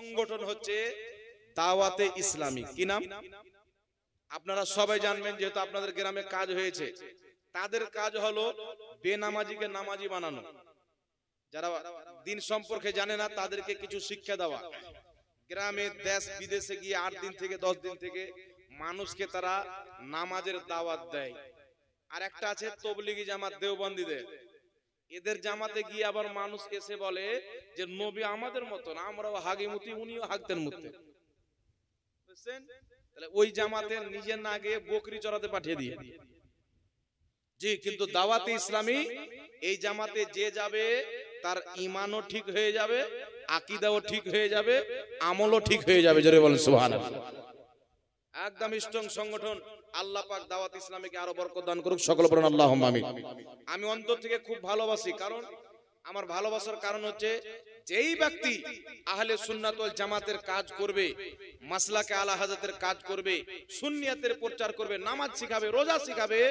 সংগঠন হচ্ছে দাওয়াতে ইসলামী। কি নাম? আপনারা সবাই জানবেন, যেহেতু আপনাদের গ্রামে কাজ হয়েছে। তাদের কাজ হলো বেনামাজিকে নামাজি বানানো, যারা দিন সম্পর্কে জানে না তাদেরকে কিছু শিক্ষা দেওয়া। গ্রামে দেশ বিদেশে গিয়ে 8 দিন থেকে 10 দিন থেকে মানুষকে তারা নামাজের দাওয়াত দেয়। আর একটা আছে তবলিগি জামাত, দেওবন্দীদের। এদের জামাতে গিয়ে আবার মানুষ এসে বলে যে নবী আমাদের মতো না, আমরাও হাগিমুতি, উনিও হাগতেন মুতে। বুঝছেন? তাহলে ওই জামাতে নিজে না গিয়ে বকরি চড়াতে পাঠিয়ে দিয়ে। জি, কিন্তু দাওয়াতে ইসলামী এই জামাতে যে যাবে তার ঈমানও ঠিক হয়ে যাবে, আকীদাও ঠিক হয়ে যাবে, আমলও ঠিক হয়ে যাবে। জোরে বলেন সুবহানাল্লাহ। একদম স্ট্রং সংগঠন। আল্লাহ পাক দাওয়াত ইসলামীকে আরো বরকত দান করুক, সকলে বলেন আল্লাহুম্মা আমিন। আমি অন্তর থেকে খুব ভালোবাসি, কারণ আমার ভালোবাসার কারণ হচ্ছে যেই ব্যক্তি আহলে সুন্নাত ওয়াল জামাতের কাজ করবে, মাসলাকে আলা হাজাতের কাজ করবে, সুন্নিয়াতের প্রচার করবে, নামাজ শিখাবে, রোজা শিখাবে,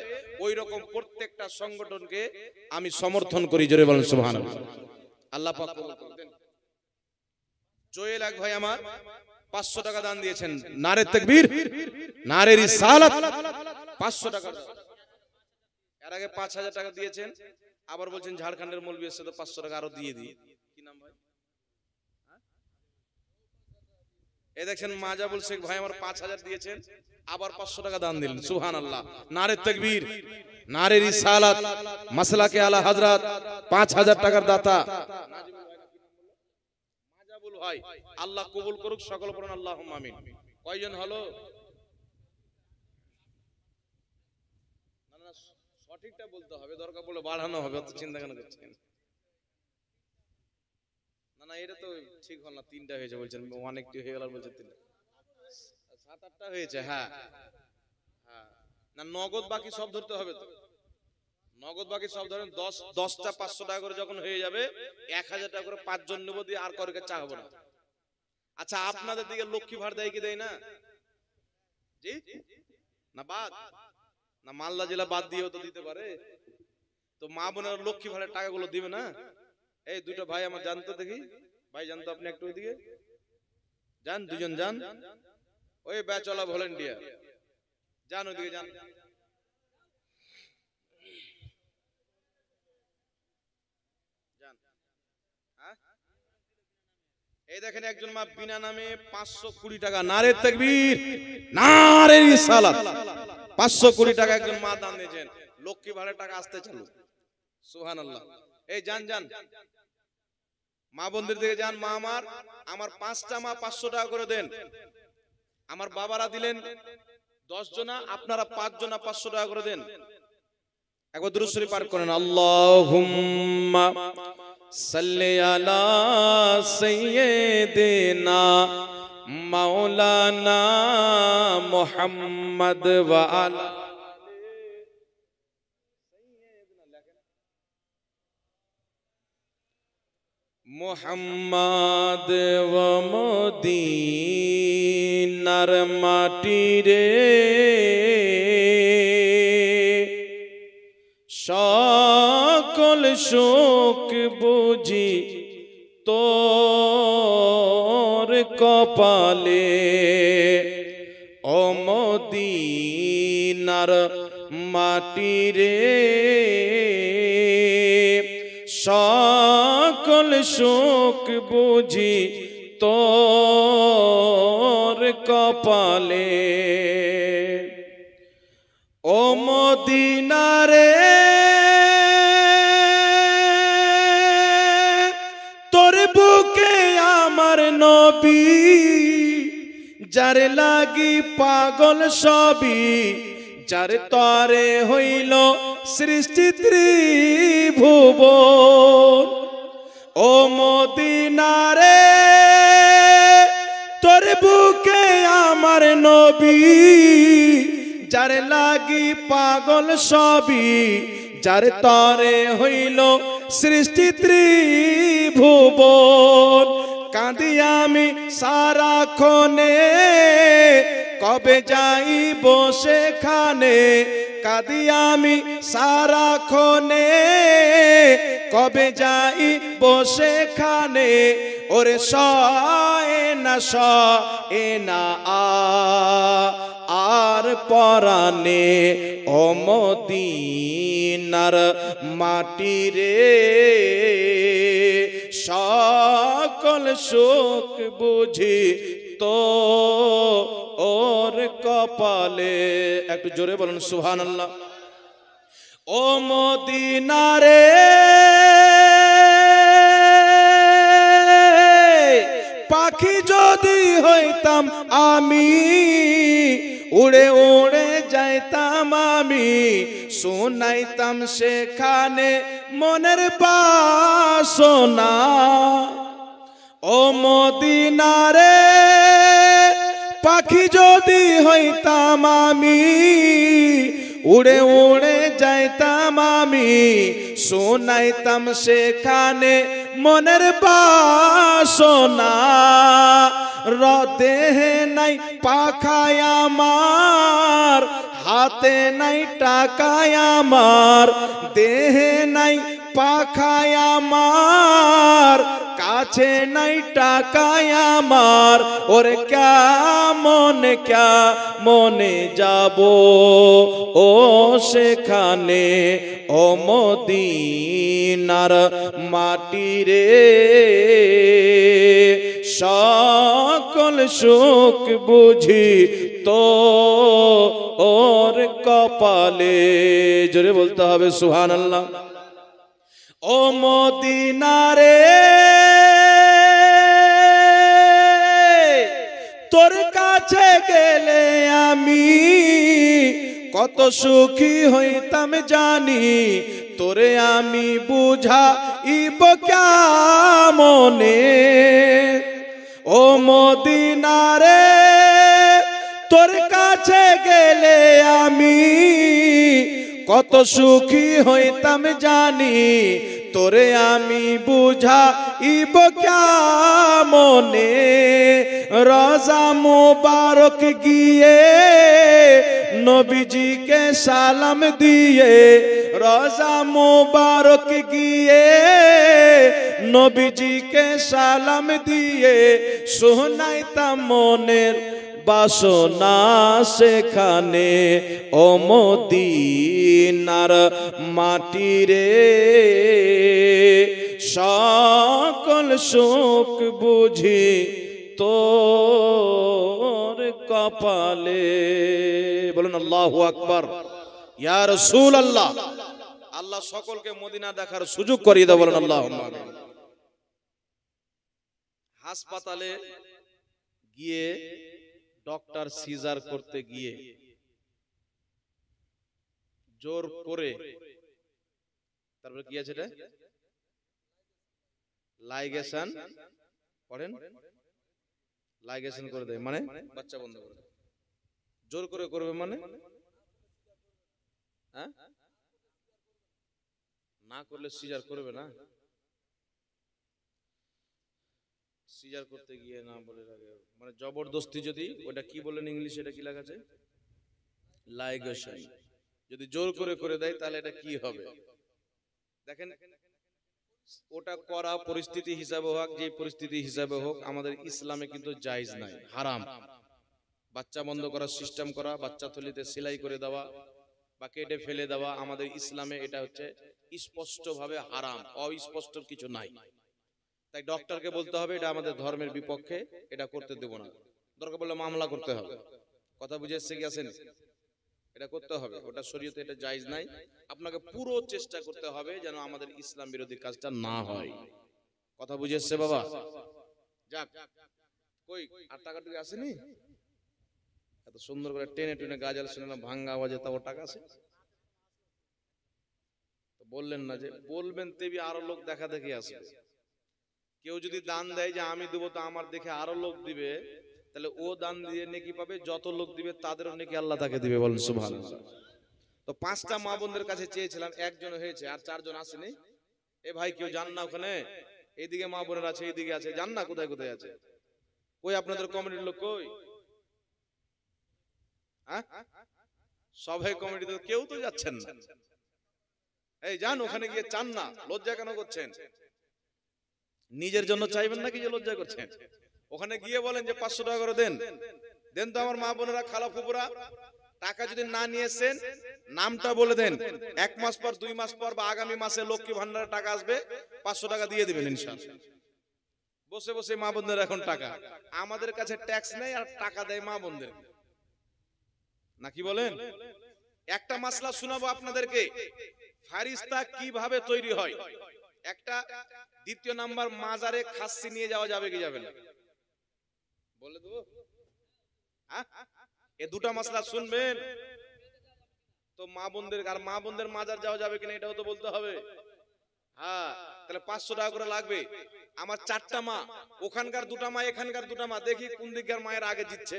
ওই রকম প্রত্যেকটা সংগঠনকে আমি সমর্থন করি। জোরে বলেন সুবহানাল্লাহ। আল্লাহ পাক কবুল করুন। জয়েল এক ভাই আমার 500 টাকা দান দিয়েছেন। নারে তাকবীর, নারে রিসালাত। 500 টাকা। এর আগে 5000 টাকা দিয়েছেন, আবার বলছেন ঝাড়খণ্ডের মৌলবী এসে তো 500 টাকা আরো দিয়ে দিই। কি নাম ভাই? এই দেখেন মাজাবুল শেখ ভাই আমার 5000 দিয়েছেন, আবার 500 টাকা দান দিলেন। সুবহানাল্লাহ। নারে তাকবীর, নারে রিসালাত, মাসলাকে আলা হযরত। 5000 টাকার দাতা মাজাবুল ভাই, আল্লাহ কবুল করুক, সকল পড়ুন আল্লাহুম্মা আমিন। কয়জন হলো? না, সঠিকটা বলতে হবে, দরকার পড়লে বাড়ানো হবে, অত চিন্তা কেন করছেন? না, এটা তো ঠিক হল না। 3টা হয়েছে বলছেন, অনেকটি হয়ে গেল বলছেন 3টা, 7-8টা হয়েছে। হ্যাঁ হ্যাঁ, না নগদ বাকি সব ধরতে হবে তো। নগদ বাকি সব ধরেন 10টা 500 টাকা করে যখন হয়ে যাবে, 1000 টাকা করে 5 জন নেব, দিয়ে আর কাউকে চাহবো না। আচ্ছা, আপনাদের দিকে লক্ষ্মী ভাড় দেয় কি দেয় না? জি না, বাদ না, মালদা জেলা বাদ দিয়েও তো দিতে পারে। তো মা বোনের লক্ষ্মী ভাড়ের টাকাগুলো দিবে না? এই দুটো ভাই আমার জানতো, দেখি ভাই জানতো, আপনি একটু ওইদিকে যান, দুজন যান, ওই ব্যাচলা ভলেন্টিয়ার যান, ওইদিকে যান। এই দেখেন একজন মা বিনা নামে 520 টাকা। নারে তাকবীর, নারে রিসালাত। 520 টাকা একজন মা দান দিয়েছেন। লক্ষ্মী ভাড়ের টাকা আসতে চালু। সুবহানাল্লাহ। এই যান যান, মা বোনদের দিকে যান। মা আমার 5টা মা 500 টাকা করে দেন। আমার বাবারা দিলেন 10 জনা, আপনারা 5 জনা 500 টাকা করে দেন। একবার দুরূদ শরীফ পাঠ করেন। আল্লাহুম্মা সাল্লি আলা সাইয়্যিদিনা মাওলানা মুহাম্মদ ওয়া আলা মুহাম্মদ ওয়া মদিনার মাটি রে, সকল শোক বুঝি তোর কপালে, ও মদিনার মাটি রে, সকল শোক বুঝি তোর কপালে, ও মদিনা রে, তোর বুকে আমার নবী, যার লাগি পাগল সবই, যার তরে হইল সৃষ্টি ত্রিভুবন, ও মদিনা রে, তোর বুকে আমার নবী, যার লাগি পাগল সবই, যার তরে হইল সৃষ্টি ত্রিভুবন। কাঁদি আমি সারাক্ষণে, কবে যাইব সেখানে, কাঁদি আমি সারাক্ষণে, কবে যাইব সেখানে, ওরে সয় না সে না আর পরানে ও মদিনার মাটি রে সকল সুখ বুঝি তো ওর কপালে। একটু জোরে বলুন সুবহানাল্লাহ। ও মদিনা রে পাখি যদি হইতাম আমি উড়ে উড়ে যাইতাম আমি শোনাইতাম সেখানে মনের বাসনা। ও মদিনা রে পাখি যদি হইতাম আমি উড়ে উড়ে যাইতাম আমি শোনাইতাম সেখানে মনের বাসনা। দেহে নাই পাখায় আমার হাতে নাই টাকায় আমার দেহে নাই পাখায় আমার কাছে নাই টাকায় আমার ওরে মনে যাব ও সেখানে ও মদিনার মাটি রে সকল সুখ বুঝি তো ওর কপালে। জোরে বলতে হবে সুবহানাল্লাহ। ও মদিনা রে তোর কাছে গেলে আমি কত সুখী হইতাম জানি তোরে আমি বুঝাইব কেমনে। ও মদিনা রে তোর কাছে গেলে আমি কত সুখী হইতাম জানি তোরে আমি বুঝাইব কেমনে। রোজা মুবারক গিয়ে নবীজিকে সালাম দিয়ে রোজা মুবারক গিয়ে নবীজিকে সালাম দিয়ে শোনাইতাম মনের বাসনা সেখানে ও মদিনার মাটি রে সকল সুখ বুঝি তোর কপালে। বলুন আল্লাহু আকবার। ইয়া রাসূলুল্লাহ আল্লাহ সকলকে মদিনা দেখার সুযোগ করিয়ে দাও। বলুন আল্লাহুম্মা আমিন। হাসপাতালে গিয়ে ডক্টর সিজার করতে গিয়ে জোর করে তারপরে কি আছে এটা লাইগেশন করেন লাইগেশন করে দেয় মানে বাচ্চা বন্ধ করে দেয়। জোর করে করবে মানে হ্যাঁ না করলে সিজার করবে না। সিজার করতে গিয়ে না বলে রাখে মানে জবরদস্তি যদি ওটা কি বলেন ইংলিশে এটা কি লেখা আছে লাইগেশন যদি জোর করে দেয় তাহলে এটা কি হবে দেখেন। ওটা করা পরিস্থিতি হিসাবে হোক যে পরিস্থিতি হিসাবে হোক আমাদের ইসলামে কিন্তু জায়েজ নাই, হারাম। বাচ্চা বন্ধ করার সিস্টেম করা, বাচ্চা থলিতে সেলাই করে দেওয়া বা কেটে ফেলে দেওয়া আমাদের ইসলামে এটা হচ্ছে স্পষ্টভাবে হারাম, অস্পষ্ট কিছু নাই। তাই ডক্টরকে বলতে হবে এটা আমাদের ধর্মের বিপক্ষে, এটা করতে দেব না। দরকার বললে মামলা করতে হবে। কথা বুঝে এসে গেছেন? এটা করতে হবে, ওটা শরীয়তে এটা জায়েজ নাই। আপনাকে পুরো চেষ্টা করতে হবে যেন আমাদের ইসলাম বিরোধী কাজটা না হয়। কথা বুঝে এসছে বাবা? যাক, কই আর টাকা টুকু আসেনি? এত সুন্দর করে টেনে টেনে গাজাল শুনলাম ভাঙ্গা আওয়াজে, তাও টাকা আছে? বললেন না যে বলবেন তেবি আরো লোক দেখা দেখি আসবে। কেউ যদি দান দেয় যে আমি দেবো তো আমার দেখে আরো লোক দিবে, তাহলে ও দান দিয়ে নেকি পাবে, যত লোক দিবে তাদেরও নেকি আল্লাহ তাকে দিবে। বলেন সুবহানাল্লাহ। তো 5টা মা বোনদের কাছে চেয়েছিলাম, একজন হয়েছে আর 4 জন আসেনি। এ ভাই কেউ যান না ওখানে? এইদিকে মা বোনের আছে, এইদিকে আছে, যান না। কোথায় কোথায় আছে? কই আপনাদের কমিটির লোক কই? হ্যাঁ, সবাই কমিটিতে কেউ তো যাচ্ছেন না। এই যান ওখানে গিয়ে চান না, লজ্জা কেন করছেন? নিজের জন্য চাইবেন নাকি যে লজ্জা করছেন? ওখানে গিয়ে বলেন যে 500 টাকা করে দেন, দেন তো আমার মা বোনেরা, খালা ফুপুরা। টাকা যদি না নিয়েছেন নামটা বলে দেন, 1 মাস পর 2 মাস পর বা আগামী মাসে লক্ষ্মী ভান্ডারের টাকা আসবে, 500 টাকা দিয়ে দিবেন ইনশাআল্লাহ। বসে বসে মা বোনদের এখন টাকা, আমাদের কাছে ট্যাক্স নেই আর টাকা দেয় মা বোনদের, নাকি বলেন? একটা মাসলা শোনাবো আপনাদেরকে, ফারিস্তা কিভাবে তৈরি হয় একটা। দ্বিতীয় নাম্বার, মাজারে খাসি নিয়ে যাওয়া যাবে কি যাবে না বলে দেবো। এই দুটা মাসলা শুনবেন তো মা বোনদের, আর মা বোনদের মাজার যাওয়া যাবে কিনা এটাও তো বলতে হবে। হ্যাঁ, তাহলে 500 টাকা করে লাগবে। আমার 4টা মা, ওখানকার 2টা মা, এখানকার 2টা মা, দেখি কোন দিককার মায়ের আগে জিতছে।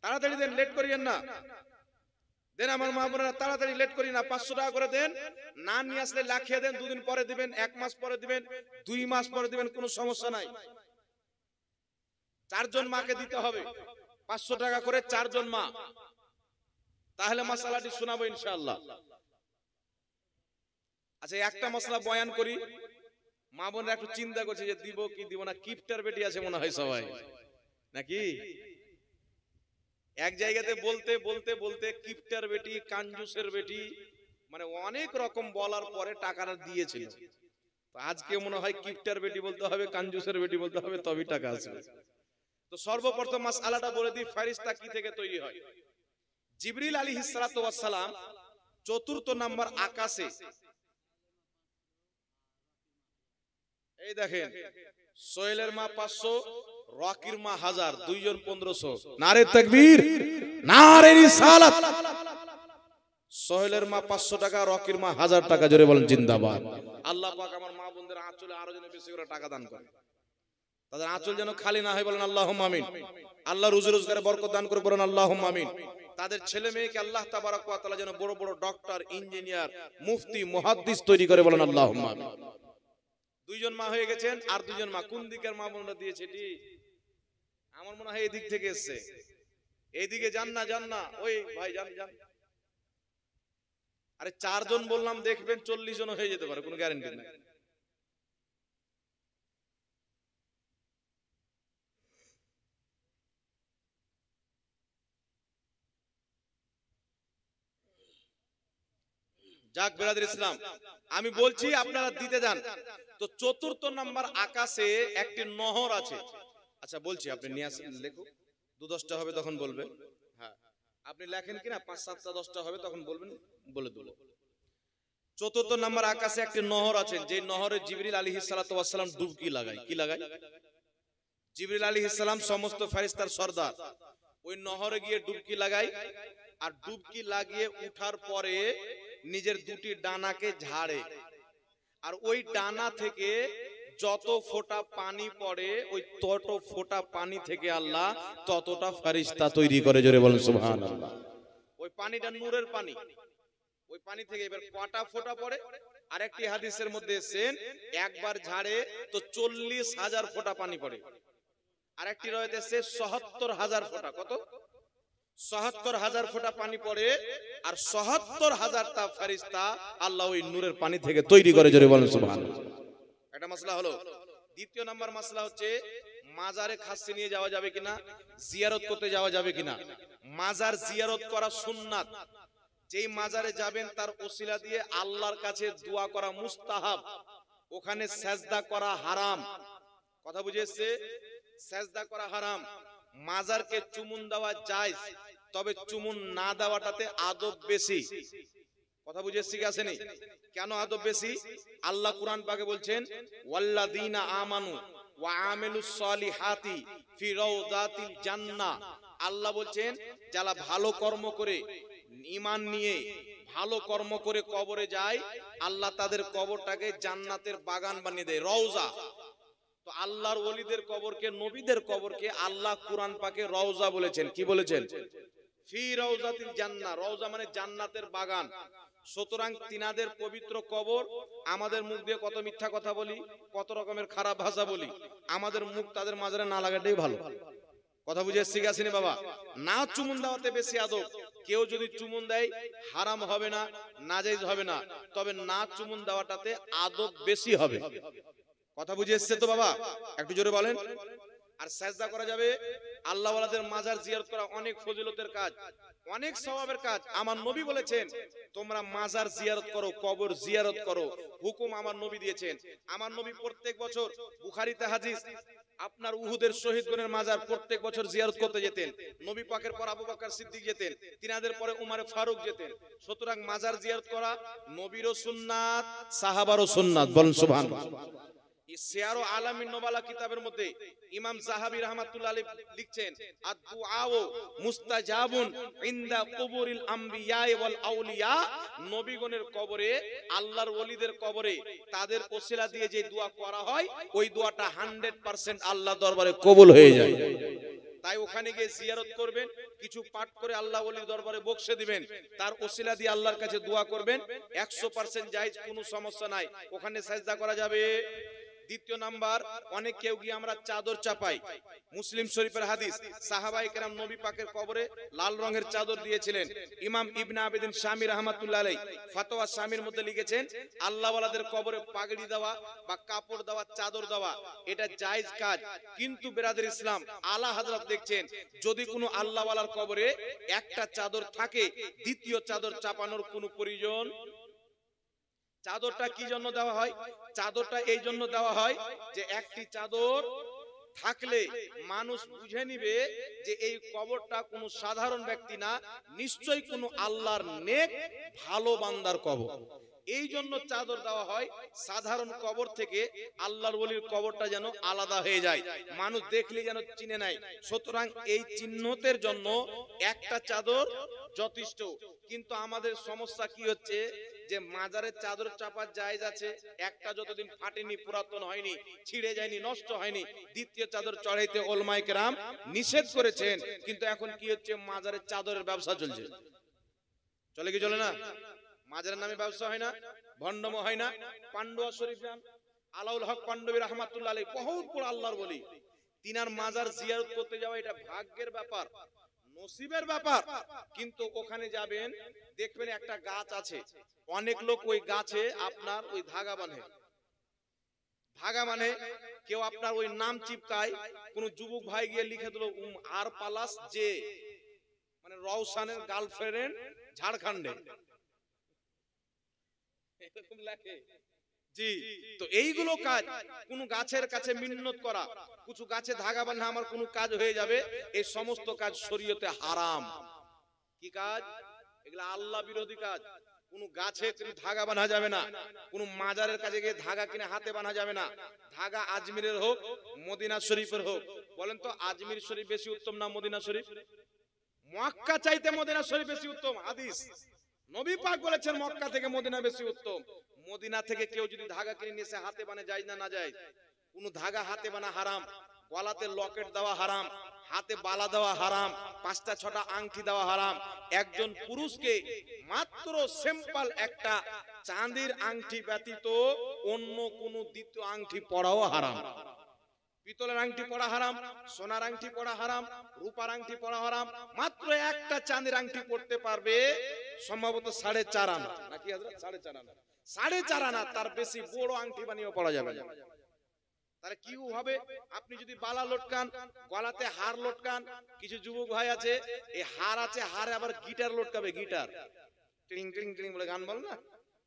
তাড়াতাড়ি দেন, লেট করিয়েন না, দেন আমার মা বোনেরা, তাড়াতাড়ি লেট করি না। 500 টাকা করে দেন, না নিয়ে আসলে লাখিয়ে দেন, 2 দিন পরে দিবেন, 1 মাস পরে দিবেন, 2 মাস পরে দিবেন, কোনো সমস্যা নাই। 4 জন মাকে দিতে হবে 500 টাকা করে, 4 জন মা। তাহলে মাসালাটি শোনাবো ইনশাআল্লাহ। আচ্ছা, একটা মশলা বয়ান করি, মা বোনরা একটু চিন্তা করছে যে দিব কি দিব না। কিপ্টার বেটি আছে মনে হয় সবাই, নাকি? এক জায়গাতে বলতে বলতে বলতে কিপ্টার বেটি, কাঞ্জুসের বেটি, মানে অনেক রকম বলার পরে টাকাটা দিয়েছিল। তো আজকে মনে হয় কিপ্টার বেটি বলতে হবে, কাঞ্জুসের বেটি বলতে হবে, তবেই টাকা আসবে। তো সর্বপ্রথম মাসআলাটা বলে দিই, ফেরেশতা কি থেকে তৈরি হয়। জিবরিল আলাইহিস সালাতু ওয়াস সালাম 4th নাম্বার আকাশে, এই দেখেন, সোহেলের মা 500, রকির মা 1000, 2 জন 1500। নারে তাকবীর, নারে রিসালাত। সোহেলের মা 500 টাকা, রকির মা 1000 টাকা, জোরে বলেন জিন্দাবাদ। আল্লাহ পাক আমার মা বোনদের আঁচলে আরো যেন বেশি করে টাকা দান করে, তাদের আঁচল যেন খালি না হয়, বলেন আল্লাহুম্মা আমিন। আল্লাহ রুজি রোজগারে বরকত দান করে, বলেন আল্লাহুম্মা আমিন। তাদের ছেলে মেয়েকে আল্লাহ তাবারক ওয়া তাআলা যেন বড় বড় ডক্টর, ইঞ্জিনিয়ার, মুফতি, মুহাদ্দিস তৈরি করে, বলেন আল্লাহুম্মা আমিন। 2 জন মা হয়ে গেছেন, আর 2 জন মা কোন দিকের মা বোনরা দিয়েছে? এটি আমার মনে হয় এই দিক থেকে এসেছে, এইদিকে যান না, যান না, ওই ভাই যান যান। আরে 4 জন বললাম, দেখবেন 40 জন হয়ে যেতে পারে, কোনো গ্যারান্টি নেই। যাক বেরাদর ইসলাম, আমি বলছি আপনারা দিতে যান। তো 4th নাম্বার আকাশে একটি নহর আছে। আচ্ছা বলছি, আপনি নিয়ে আসেন, লেখো। 2-10টা হবে তখন বলবেন। হ্যাঁ, আপনি লেখেন কিনা, 5-7টা 10টা হবে তখন বলবেন, বলে দেব। 4th নাম্বার আকাশে একটি নহর আছে, যে নহরে জিবরিল আলাইহিস সালাতু ওয়াস সালাম ডুবকি লাগায়। কি লাগায়? জিবরিল আলাইহিস সালাম সমস্ত ফেরেশতার সরদার, ওই নহরে গিয়ে ডুবকি লাগায়। আর ডুবকি লাগিয়ে উঠার পরে নিজের 2টি ডানাকে ঝাড়ে, আর ওই ডানা থেকে যত ফোঁটা পানি পড়ে, ওই তত ফোঁটা পানি থেকে আল্লাহ ততটা ফেরেশতা তৈরি করে, জোরে বলেন সুবহানাল্লাহ। ওই পানিটা নূরের পানি, ওই পানি থেকে এবার কটা ফোঁটা পড়ে। আরেকটি হাদিসের মধ্যে এসেছেন, একবার ঝাড়ে তো 40,000 ফোঁটা পানি পড়ে। আরেকটি রয়েছে এসেছে ৭০,000 ফোঁটা। কত? ৭০,000 ফোঁটা পানি পড়ে, আর ৭০,000টা ফেরেশতা আল্লাহ ওই নূরের পানি থেকে তৈরি করে, জোরে বলেন সুবহানাল্লাহ। এটা মাসলা হলো। দ্বিতীয় নাম্বার মাসলা হচ্ছে, মাজারে খাসি নিয়ে যাওয়া যাবে কিনা, জিয়ারত করতে যাওয়া যাবে কিনা। মাজার জিয়ারত করা সুন্নাত। যেই মাজারে যাবেন তার ওসিলা দিয়ে আল্লাহর কাছে দোয়া করা মুস্তাহাব। ওখানে সেজদা করা হারাম। কথা বুঝে এসছে? সেজদা করা হারাম। মাজারকে চুমুন দেওয়া জায়েজ, তবে চুমুন না দেওয়াটাতে আদব বেশি। কথা বুঝে এসছে কি আসেনি? কেন আদব বেশি? আল্লাহ কুরআন পাকে বলছেন, ওয়াল্লাযীনা আমানু ওয়া আমিলুস সলিহাতি ফি রাউযাতিল জান্নাহ। আল্লাহ বলছেন, যারা ভালো কর্ম করে, ঈমান নিয়ে ভালো কর্ম করে কবরে যায়, আল্লাহ তাদের কবরটাকে জান্নাতের বাগান বানিয়ে দেয়, রওজা। তো আল্লাহর ওলিদের কবরকে, নবীদের কবরকে আল্লাহ কুরআন পাকে রওজা বলেছেন। কি বলেছেন? ফি রাউযাতিল জান্নাহ। রওজা মানে জান্নাতের বাগান। সুতরাং তিনাদের পবিত্র কবর, আমাদের মুখ দিয়ে কত মিথ্যা কথা বলি, কত রকমের খারাপ ভাষা বলি, আমাদের মুখ তাদের মাঝারে না লাগাটাই ভালো। কথা বুঝে এসছি গেছিনি বাবা? না চুমুন দেওয়াতে বেশি আদব। কেউ যদি চুমুন দেয় হারাম হবে না, নাজায়েজ হবে না, তবে না চুমুন দেওয়াটাতে আদব বেশি হবে। কথা বুঝে এসছে তো বাবা? একটু জোরে বলেন। আর সাজদা করা যাবে। আল্লাহ ওয়ালাদের মাজার জিয়ারত করা অনেক ফজিলতের কাজ, অনেক সওয়াবের কাজ। আমার নবী বলেছেন তোমরা মাজার জিয়ারত করো, কবর জিয়ারত করো, হুকুম আমার নবী দিয়েছেন। আমার নবী প্রত্যেক বছর, বুখারীতে হাদিস, আপনার উহুদের শহীদগণের মাজার প্রত্যেক বছর জিয়ারত করতে যেতেন। নবী পাকের পর আবু বকর সিদ্দিক যেতেন, তিনাদের পরে উমর ফারুক যেতেন। সুতরাং মাজার জিয়ারত করা নবীরও সুন্নাত, সাহাবারও সুন্নাত। বলেন সুবহানাল্লাহ। সিয়ারু আলামিন নোবালা কিতাবের মধ্যে ইমাম যাহাবী রাহমাতুল্লাহ আলাইহি লিখছেন, আদ-দুআউ মুস্তাজাবুন ইনদা কুবুরিল আমবিয়া ওয়াল আউলিয়া, নবীগণের কবরে, আল্লাহর ওলিদের কবরে তাদের ওসিলা দিয়ে যে দোয়া করা হয়, ওই দোয়াটা 100% আল্লাহর দরবারে কবুল হয়ে যায়। তাই ওখানে গিয়ে জিয়ারত করবেন, কিছু পাঠ করে আল্লাহ ওলির দরবারে বকশে দিবেন, তার ওসিলা দিয়ে আল্লাহর কাছে দোয়া করবেন, 100% জায়েজ, কোনো সমস্যা নাই, ওখানে সাজদা করা যাবে। দ্বিতীয় নাম্বার, অনেক কেউ গিয়ে আমরা চাদর চাপাই। মুসলিম শরীফের হাদিস, সাহাবায়ে কেরাম নবী পাকের কবরে লাল রঙের চাদর দিয়েছিলেন। ইমাম ইবনে আবিদিন শামী রাহমাতুল্লাহ আলাইহি ফতোয়া শামীর মধ্যে লিখেছেন, আল্লাহ ওয়ালাদের কবরে পাগড়ি দেওয়া বা কাপড় দেওয়া, চাদর দেওয়া, এটা জায়েজ কাজ। কিন্তু বিরাদর ইসলাম, আলা হযরত দেখছেন, যদি কোনো আল্লাহ ওয়ালার কবরে একটা চাদর থাকে, দ্বিতীয় চাদর চাপানোর কোনো প্রয়োজন। চাদরটা কি জন্য দেওয়া হয়? চাদরটা এই জন্য দেওয়া হয় যে একটি চাদর থাকলে মানুষ বুঝে নিবে যে এই কবরটা কোনো সাধারণ ব্যক্তি না, নিশ্চয়ই কোনো আল্লাহর নেক ভালো বান্দার কবর। এই জন্য চাদর দেওয়া হয়, সাধারণ কবর থেকে আল্লাহর ওলির কবরটা যেন আলাদা হয়ে যায়, মানুষ দেখলে যেন চিনে নেয়। সুতরাং এই চিহ্নতের জন্য একটা চাদর যথেষ্ট। কিন্তু আমাদের সমস্যা কি হচ্ছে, যে মাজারের চাদর চাপার জায়েজ আছে, একটা যতদিন ফাটেনি, পুরাতন হয়নি, ছিঁড়ে যায়নি, নষ্ট হয়নি, দ্বিতীয় চাদর চড়াইতে উলামায়ে কেরাম নিষেধ করেছেন। কিন্তু এখন কি হচ্ছে, মাজারের চাদরের ব্যবসা চলছে। চলে কি চলে না? মাজারের নামে ব্যবসা হয় না, ভণ্ডম হয় না। পান্ডুয়া শরীফ যান, আলাউল হক পান্ডবী রাহমাতুল্লাহ আলাইহি বহুত বড় আল্লাহর ওলি, তিনার মাজার জিয়ারত করতে যাওয়া এটা ভাগ্যের ব্যাপার, নসিবের ব্যাপার। কিন্তু ওখানে যাবেন, দেখবেন একটা গাছ আছে, অনেক লোক ওই গাছে আপনার ওই ধাগা বাঁধে। ধাগা মানে কেউ আপনার ওই নাম চিপকায়, কোন যুবক ভাই গিয়ে লিখে দিল আর পালাস যে, মানে রওশানের গার্লফ্রেন্ড ঝাড়খণ্ডে, এরকম লেখে। জি, তো এইগুলো কাজ, কোন গাছের কাছে মিন্নত করা, কিছু গাছে ধাগা বাঁধা আমার কোন কাজ হয়ে যাবে, এই সমস্ত কাজ শরীয়তে হারাম। কি কাজ? এগুলা আল্লাহ বিরোধী কাজ। কোন গাছে তুমি ধাগা বাঁধা যাবে না, কোন মাজারের কাছে গিয়ে ধাগা কিনে হাতে বাঁধা যাবে না। ধাগা আজমিরের হোক, মদিনা শরীফের হোক। বলেন তো আজমির শরীফ বেশি উত্তম না মদিনা শরীফ? মক্কা চাইতে মদিনা শরীফ বেশি উত্তম। হাদিস, নবী পাক বলেছেন মক্কা থেকে মদিনা বেশি উত্তম। মদিনা থেকে কেউ যদি ধাগা কিনে নিয়ে এসে হাতে বাঁধে, যায় না না যায়? কোন ধাগা হাতে বাঁধা হারাম, গলাতে লকেট দেওয়া হারাম, হাতে বালা দেওয়া হারাম, 5টা 6টা আংটি দেওয়া হারাম। একজন পুরুষকে মাত্র সিম্পল একটা চাঁদির আংটি ব্যতীত অন্য কোন দ্বিতীয় আংটি পরাও হারাম। পিতলের আংটি পরা হারাম, সোনার আংটি পরা হারাম, রূপার আংটি পরা হারাম। মাত্র একটা চাঁদের আংটি পড়তে পারবে, সম্ভবত 4.5 আনা, নাকি হযরত 4.5 আনা, 4.5 আনা, তার বেশি বড় আংটি বানিয়ে পড়া যাবে না। তাহলে কি হবে? আপনি যদি বালা লটকান, গলাতে হার লটকান, কিছু যুবক ভাই আছে এই হার আছে, হারে আবার গিটার লটকাবে, গিটার টিং টিং টিং বলে গান বল না,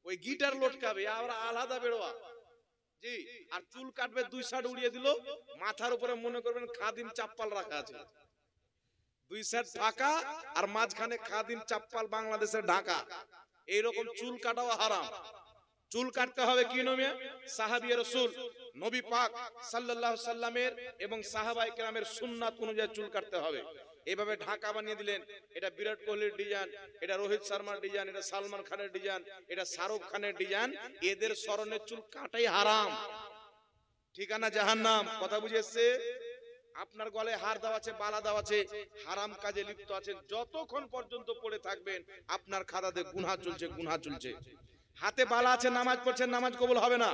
ওই গিটার লটকাবে, আবার আলাদা বেরোয়া। জি, আর চুল কাটবে 2 সাইড উড়িয়ে দিল, মাথার উপরে মনে করবেন খাদিম চাপ্পাল রাখা আছে, 2 সাইড ঢাকা আর মাঝখানে খাদিম চাপ্পাল বাংলাদেশের ঢাকা। এইরকম চুল কাটাও হারাম। চুল কাটতে হবে কি নিয়মে? সাহাবী রাসূল নবী পাক সাল্লাল্লাহু আলাইহি সাল্লামের এবং সাহাবায়ে কেরামের সুন্নাত অনুযায়ী চুল কাটতে হবে। এইভাবে ঢাকা বানিয়ে দিলেন, এটা বিরাট কোহলির ডিজাইন, এটা রোহিত শর্মার ডিজাইন, এটা সালমান খানের ডিজাইন, এটা শাহরুখ খানের ডিজাইন, এদের স্মরণে চুল কাটাই হারাম, ঠিকানা জাহান্নাম। কথা বুঝেছে? আপনার গলায় হার দেওয়া আছে, বালা দেওয়া আছে, হারাম কাজে লিপ্ত আছেন, যতক্ষণ পর্যন্ত পড়ে থাকবেন আপনার খাতাতে গুনাহ চলছে, গুনাহ চলছে। হাতে বালা আছে, নামাজ পড়ছেন, নামাজ কবুল হবে না।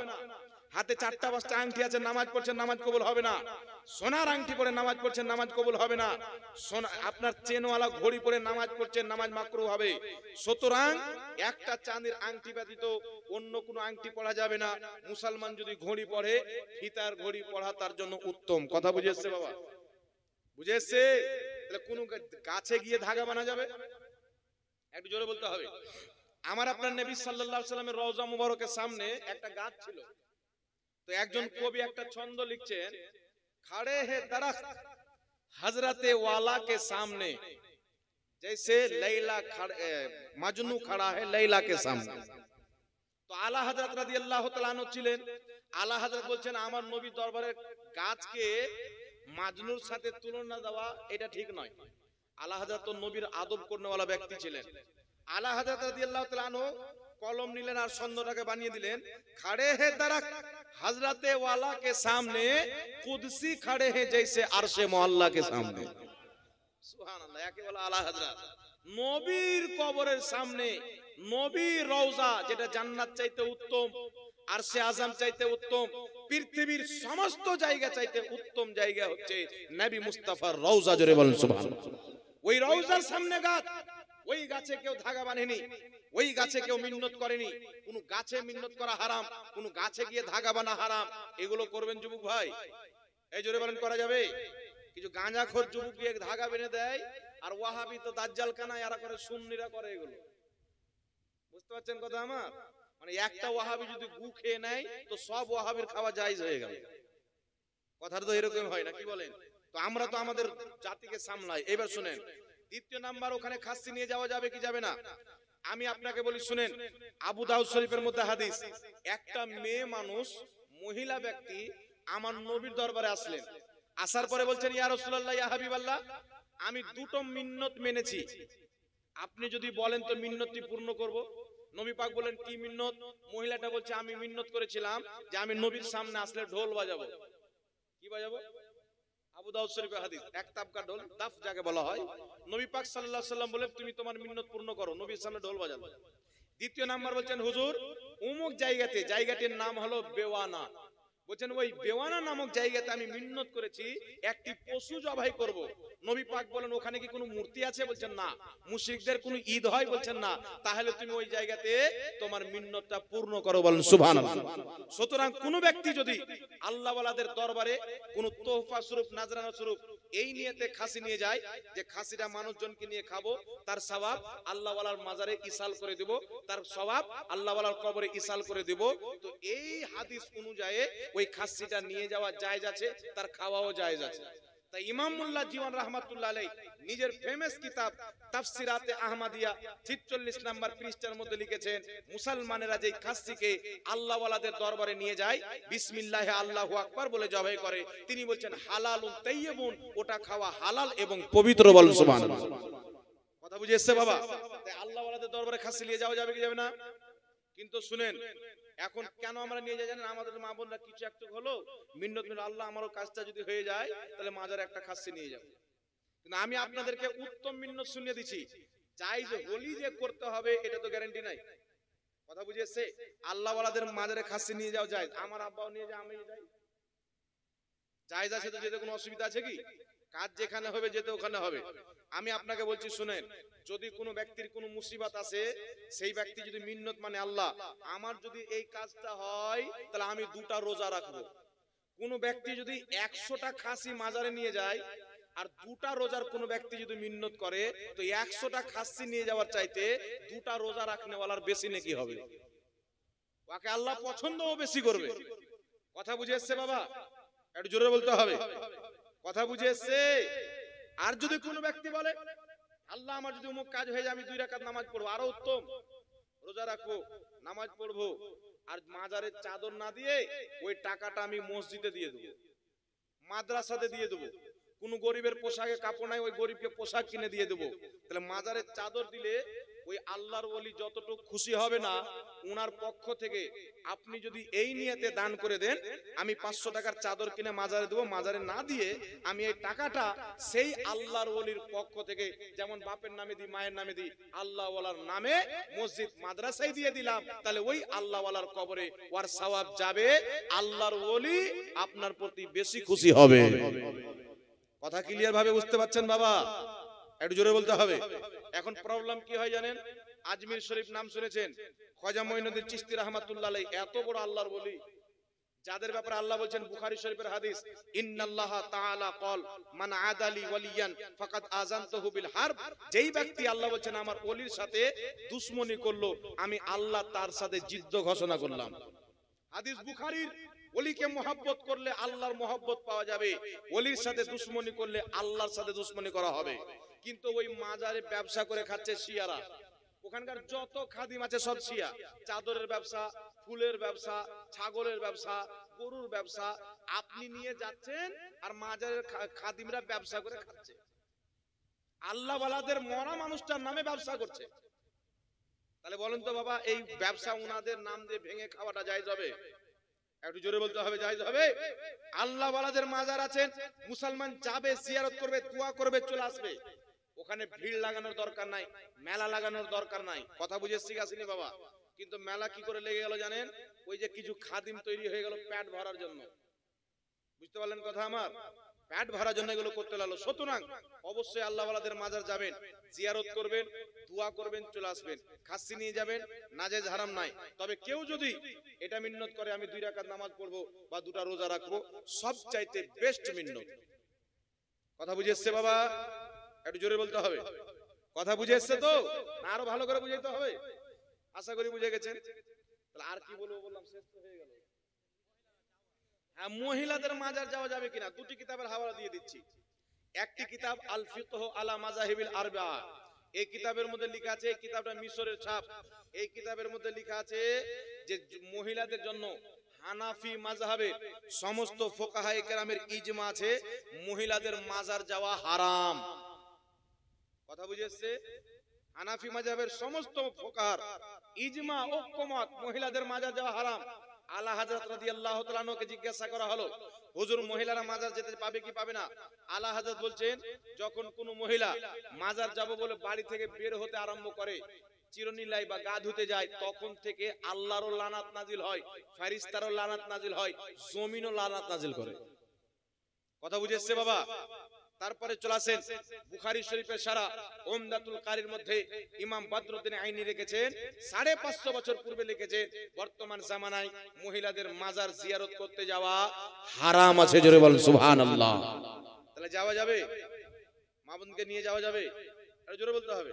হাতে 4টা 5টা আংটি আছে, নামাজ পড়ছেন, নামাজ কবুল হবে না। সোনার আংটি পরে নামাজ পড়ছেন, নামাজ কবুল হবে না। সোনা আপনার চেনওয়ালা ঘড়ি পরে নামাজ পড়ছেন, নামাজ মাকরুহ হবে। সুতরাং একটা চাঁদের আংটি ব্যতীত অন্য কোনো আংটি পরা যাবে না। মুসলমান যদি ঘড়ি পরে, ফিতার ঘড়ি পরা তার জন্য উত্তম। কথা বুঝে এসছে বাবা? বুঝে এসছে? তাহলে কোন গাছে গিয়ে ধাগা বানা যাবে? একটু জোরে বলতে হবে। আমার আপনার নবী সাল্লাল্লাহু আলাইহি সাল্লামের রওজা মুবারকের সামনে একটা গাছ ছিল। তো একজন কবি একটা ছন্দ লিখছেন, खड़े है दरख्त हजरते वाला के सामने जैसे लैला मजनू खड़ा है लैला के सामने। তো আলা হযরত রাদিয়াল্লাহু তাআলা আনহু ছিলেন। আলা হযরত বলছেন আমার নবী দরবারের গাছকে মাজনুর সাথে তুলনা দেওয়া এটা ঠিক নয়। আলা হযরত তো নবীর আদব করনেওয়ালা ব্যক্তি ছিলেন। আলা হযরত রাদিয়াল্লাহু তাআলা আনহু কলম নিলেন আর ছন্দটাকে বানিয়ে দিলেন, खड़े है दरख्त हजरते वाला के सामने कुदसी खड़े हैं जैसे अर्शे मोहल्ला के सामने। সুবহানাল্লাহ। একে বলা আলা হযরত। নবীর কবরের সামনে নবীর রওজা, যেটা জান্নাত চাইতে উত্তম, আরশে আযম চাইতে উত্তম, পৃথিবীর সমস্ত জায়গা চাইতে উত্তম জায়গা হচ্ছে নবী মুস্তাফার রওজা। জোরে বলেন সুবহানাল্লাহ। ওই রওজার সামনে গাছ, ওই গাছে কেউ ধাগা বাঁধেনি, ওই গাছে কেউ মিন্নত করেনি। কোন গাছে মিন্নত করা হারাম, কোন গাছে গিয়ে ধাগা বানা হারাম। এগুলো করবেন যুবক ভাই? এই জোরে বলেন করা যাবে? কিছু গাঁজাখোর যুবক গিয়ে ধাগা বেঁধে দেয়, আর ওয়াহাবি তো দাজ্জাল কানা এরা করে, সুন্নিরা করে এগুলো। বুঝতে পারছেন কথা আমার? মানে একটা ওয়াহাবি যদি গু খেয়ে নেয় তো সব ওয়াহাবির খাওয়া জায়েজ হয়ে গেল। কথাটা তো এরকম হয় না, কি বলেন? তো আমরা তো আমাদের জাতিকে সামলাই। এবার শুনেন, দ্বিতীয় নাম্বার, ওখানে খাসি নিয়ে যাওয়া যাবে কি যাবে না? আমি আপনাকে বলি শুনেন, আবু দাউদ শরীফের মধ্যে হাদিস, একটা মেয়ে মানুষ, মহিলা ব্যক্তি আমার নবীর দরবারে আসলেন। আসার পরে বলছেন, ইয়া রাসূলুল্লাহ, ইয়া হাবিবাল্লাহ, আমি দুটো মিন্নত মেনেছি, আপনি যদি বলেন তো মিন্নতটি পূর্ণ করব। নবী পাক বলেন, কি মিন্নত? মহিলাটা বলছে, আমি মিন্নত করেছিলাম যে আমি নবীর সামনে আসলে ঢোল বাজাবো। কি বাজাবো? আবু দাউদ শরীফের হাদিস, এক তাবকা ঢোল, দাফ যাকে বলা হয়। নবী পাক সাল্লাল্লাহু আলাইহি সাল্লাম বলেন, তুমি তোমার মিন্নত পূর্ণ করো, নবীর সামনে ঢোল বাজাবো। দ্বিতীয় নাম্বার বলছেন, হুজুর অমুক জায়গাতে, জায়গাটির নাম হলো বেওয়ানা, বলছেন ওই বেওয়ানা নামক জায়গাতে আমি মিন্নত করেছি একটি পশু জবাই করব। নবী পাক বলেন, ওখানে কি কোনো মূর্তি আছে? বলছেন না। মুশরিকদের কোনো ঈদ হয়? বলছেন না। তাহলে তুমি ওই জায়গাতে তোমার মিন্নতটা পূর্ণ করো। বলেন সুবহানাল্লাহ। সুতরাং কোন ব্যক্তি যদি আল্লাহ ওয়ালাদের দরবারে কোন তোহফা স্বরূপ, নাজরানা স্বরূপ এই নিয়তে খাসি নিয়ে যায় যে খাসিটা মানুষজনকে নিয়ে খাবো, তার সওয়াব আল্লাহ ওয়ালার মাজারে ইসাল করে দেব, তার সওয়াব আল্লাহ ওয়ালার কবরে ইসাল করে দেব। তো এই হাদিস অনুযায়ী ওই খাসিটা নিয়ে যাওয়া জায়েজ আছে, তার খাওয়াও জায়েজ আছে। তাই ইমাম মোল্লা জীবন রাহমাতুল্লাহ আলাইহি নিজের ফেমাস কিতাব তাফসিরাতে আহমদিয়া 46 নম্বর পৃষ্ঠার মধ্যে লিখেছেন, মুসলমানেরা যে খাসিকে আল্লাহ ওয়ালাদের দরবারে নিয়ে যায়, বিসমিল্লাহে আল্লাহু আকবার বলে জবাই করে, তিনি বলছেন হালালুন তাইয়্যিবুন, ওটা খাওয়া হালাল এবং পবিত্র। বলেন সুবহানাল্লাহ। কথা বুঝে এসেছে বাবা? তাই আল্লাহ ওয়ালাদের দরবারে খাসি নিয়ে যাওয়া যাবে কি যাবে না? কিন্তু শুনেন, এখন কেন আমরা নিয়ে যাই জানেন? আমাদের মা বোনরা কিছু একটু হলো মিন্নত মিল, আল্লাহ আমারও কাজটা যদি হয়ে যায় তাহলে মাজারে একটা খাসি নিয়ে যাব। কিন্তু আমি আপনাদেরকে উত্তম মিন্নত শুনিয়ে দিচ্ছি, জায়েজ হলি যে করতে হবে এটা তো গ্যারান্টি নাই। কথা বুঝেছে? আল্লাহ ওয়ালাদের মাজারে খাসি নিয়ে যাও জায়েজ, আমার আব্বাও নিয়ে যায়, আমি যাই, জায়েজ আছে তো, যেতে কোনো অসুবিধা আছে কি? কাজ যেখানে হবে যেতে ওখানে হবে। আমি আপনাকে বলছি শুনেন, যদি কোনো ব্যক্তির কোনো মুসিবত আসে, সেই ব্যক্তি যদি মিন্নত মানে আল্লাহ আমার যদি এই কাজটা হয় তাহলে আমি 2টা রোজা রাখবো। কোন ব্যক্তি যদি 100টা খাসি মাজারে নিয়ে যায় আর 2টা রোজার কোন ব্যক্তি যদি মিন্নত করে, তো 100টা খাসি নিয়ে যাওয়ার চাইতে 2টা রোজা রাখনেওয়ালার বেশি নেকি হবে, ওকে আল্লাহ পছন্দও বেশি করবে। কথা বুঝে এসছে বাবা? একটু জোরে বলতে হবে। কথা বুঝে এসছে? আর যদি কোনো ব্যক্তি বলে, আল্লাহ আমার যদি অমুক কাজ হয়ে যায়, আমি 2 রাকাত নামাজ পড়বো, আরো উত্তম, রোজা রাখবো, নামাজ পড়বো, আর মাজারের চাদর না দিয়ে ওই টাকাটা আমি মসজিদে দিয়ে দেবো, মাদ্রাসাতে দিয়ে দেবো, কোন গরিবের পোশাকে কাপড় নাই, ওই গরিবকে পোশাক কিনে দিয়ে দেবো। তাহলে মাজারের চাদর দিলে ওই আল্লাহর ওলি যতটুকু খুশি হবে না, ওনার পক্ষ থেকে আপনি যদি এই নিয়তে দান করে দেন, আমি 500 টাকার চাদর কিনে মাজারে দেবো, মাজারে না দিয়ে আমি এই টাকাটা সেই আল্লাহর ওলির পক্ষ থেকে, যেমন বাপের নামে দিই, মায়ের নামে দিই, আল্লাহ ওয়ালার নামে মসজিদ মাদ্রাসায় দিয়ে দিলাম, তাহলে ওই আল্লাহ ওয়ালার কবরে ওর সওয়াব যাবে, আল্লাহর ওলি আপনার প্রতি বেশি খুশি হবে। কথা ক্লিয়ার ভাবে বুঝতে পারছেন বাবা? একটু জোরে বলতে হবে। এখন প্রবলেম কি হয় জানেন? আজমির শরীফ নাম শুনেছেন, খাজা মঈনুদ্দিন চিশতি রাহমাতুল্লাহ আলাইহি, এত বড় আল্লাহর ওলি, যাদের ব্যাপারে আল্লাহ বলছেন বুখারী শরীফের হাদিস, ইন্নাল্লাহ তাআলা ক্বাল মান আদালি ওয়ালিয়ান ফাকাদ আযানতুহু বিল হারব, যেই ব্যক্তি আল্লাহ বলছেন আমার ওলির সাথে দুশমনি করলো, আমি আল্লাহ তার সাথে যুদ্ধ ঘোষণা করলাম। হাদিস বুখারীর। ওলিকে মহব্বত করলে আল্লাহর মহব্বত পাওয়া যাবে, ওলির সাথে দুশমনি করলে আল্লাহর সাথে দুশমনি করা হবে। কিন্তু ওই মাজারে ব্যবসা করে খাচ্ছে শিয়ারা, ওখানকার যত খাদিম আছে সব শিয়া, চাদরের ব্যবসা, ফুলের ব্যবসা, ছাগলের ব্যবসা, গরুর ব্যবসা, আপনি নিয়ে যাচ্ছেন আর মাজারের খাদিমরা ব্যবসা করে খাচ্ছে। আল্লাহ ওয়ালাদের মরা মানুষটার নামে ব্যবসা করছে। তাহলে বলেন তো বাবা, এই ব্যবসা উনাদের নাম দিয়ে ভেঙে খাওয়াটা জায়েজ হবে? একটু জোরে বলতে হবে, জায়েজ হবে? আল্লাহ ওয়ালাদের মাজার আছেন, মুসলমান যাবে, জিয়ারত করবে, দোয়া করবে, চলে আসবে। ওখানে ভিড় লাগানোর দরকার নাই, মেলা লাগানোর দরকার নাই। কথা বুঝে শিখাসিনি বাবা? কিন্তু মেলা কি করে লেগে গেল জানেন? ওই যে কিছু খাদিম তৈরি হয়ে গেল পেট ভরার জন্য। বুঝতে পারলেন কথা আমার? পেট ভরার জন্য এগুলো করতে লাগলো। সুতরাং অবশ্যই আল্লাহ ওয়ালাদের মাজার যাবেন, জিয়ারত করবেন, দোয়া করবেন, চলে আসবেন। খাসি নিয়ে যাবেন, নাজেজ হারাম নাই। তবে কেউ যদি এটা মিন্নত করে আমি 2 রাকাত নামাজ পড়বো বা 2টা রোজা রাখবো, সবচাইতে বেস্ট মিন্নত। কথা বুঝে এসছে বাবা? একটু জোরে বলতে হবে। কথা বুঝে এসছে তো? না আরো ভালো করে বুঝাইতে হবে? আশা করি বুঝে গেছেন। তাহলে আর কি বলবো বললাম, শেষ তো হয়ে গেল। হ্যাঁ, মহিলাদের মাজার যাওয়া যাবে কিনা 2টি কিতাবের হাওয়ালা দিয়ে দিচ্ছি। একটি কিতাব আল ফিকহ আলা মাযাহিবিল আরবা, এই কিতাবের মধ্যে লেখা আছে, এই কিতাবটা মিশরের ছাপ, এই কিতাবের মধ্যে লেখা আছে যে মহিলাদের জন্য হানাফি মাযহাবের সমস্ত ফুকাহায়ে কেরামের ইজমা আছে, মহিলাদের মাজার যাওয়া হারাম। কথা বুঝেছে? হানাফি মাযহাবের সমস্ত ফুকাহার ইজমা ঐক্যমত, মহিলাদের মাজার যাওয়া হারাম। আলা হযরত রাদিয়াল্লাহু তাআলা আনহুকে জিজ্ঞাসা করা হলো, হুজুর মহিলারা মাজার যেতে পাবে কি পাবে না? আলা হযরত বলছেন, যখন কোন মহিলা মাজার যাব বলে বাড়ি থেকে বের হতে আরম্ভ করে, চিরনিলাই বা গা ধুতে যায়, তখন থেকে আল্লাহরও লানাত নাজিল হয়, ফেরেশতারও লানাত নাজিল হয়, জমিনও লানাত নাজিল করে। কথা বুঝেছে বাবা? তারপরে চলে আসেন বুখারী শরীফের সারা উমদাতুল কারীর মধ্যে ইমাম বদরুদ্দিন আইনি লিখেছেন, 550 বছর পূর্বে লিখেছেন, বর্তমান জামানায় মহিলাদের মাজার জিয়ারত করতে যাওয়া হারাম আছে। জোরে বলেন সুবহানাল্লাহ। তাহলে যাওয়া যাবে? মা বোনকে নিয়ে যাওয়া যাবে? আর জোরে বলতে হবে।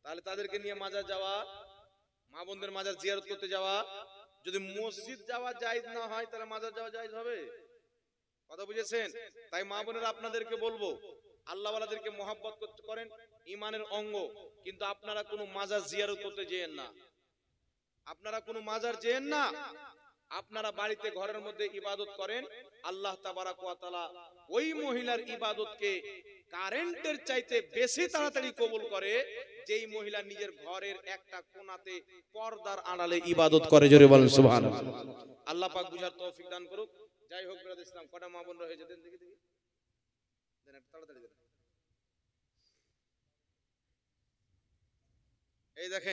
তাহলে তাদেরকে নিয়ে মাজার যাওয়া, মা বোনদের মাজার জিয়ারত করতে যাওয়া, যদি মসজিদ যাওয়া জায়েজ না হয় তাহলে মাজার যাওয়া জায়েজ হবে? কথা বুঝেছেন? তাই মা বোনেরা আপনাদেরকে বলবো, আল্লাহ ওয়ালাদেরকে মহব্বত করেন, ঈমানের অঙ্গ, কিন্তু আপনারা কোনো মাজার জিয়ারত করতে যেয়েন না। আপনারা কোনো মাজার যেয়েন না। আপনারা বাড়িতে ঘরের মধ্যে ইবাদত করেন। আল্লাহ তাবারাক ওয়া তাআলা ওই মহিলার ইবাদতকে কারেন্টের চাইতে বেশি তাড়াতাড়ি কবুল করে, যেই মহিলা নিজের ঘরের একটা কোণাতে পর্দার আড়ালে ইবাদত করে। জোরে বলেন সুবহানাল্লাহ। আল্লাহ পাক বুঝার তৌফিক দান করুক। যাই হোক ব্রাদার ইসলাম, কটা মা বোন রয়েছে দেন দেখি, দেন তাড়াতাড়ি দেন। এই দেখেন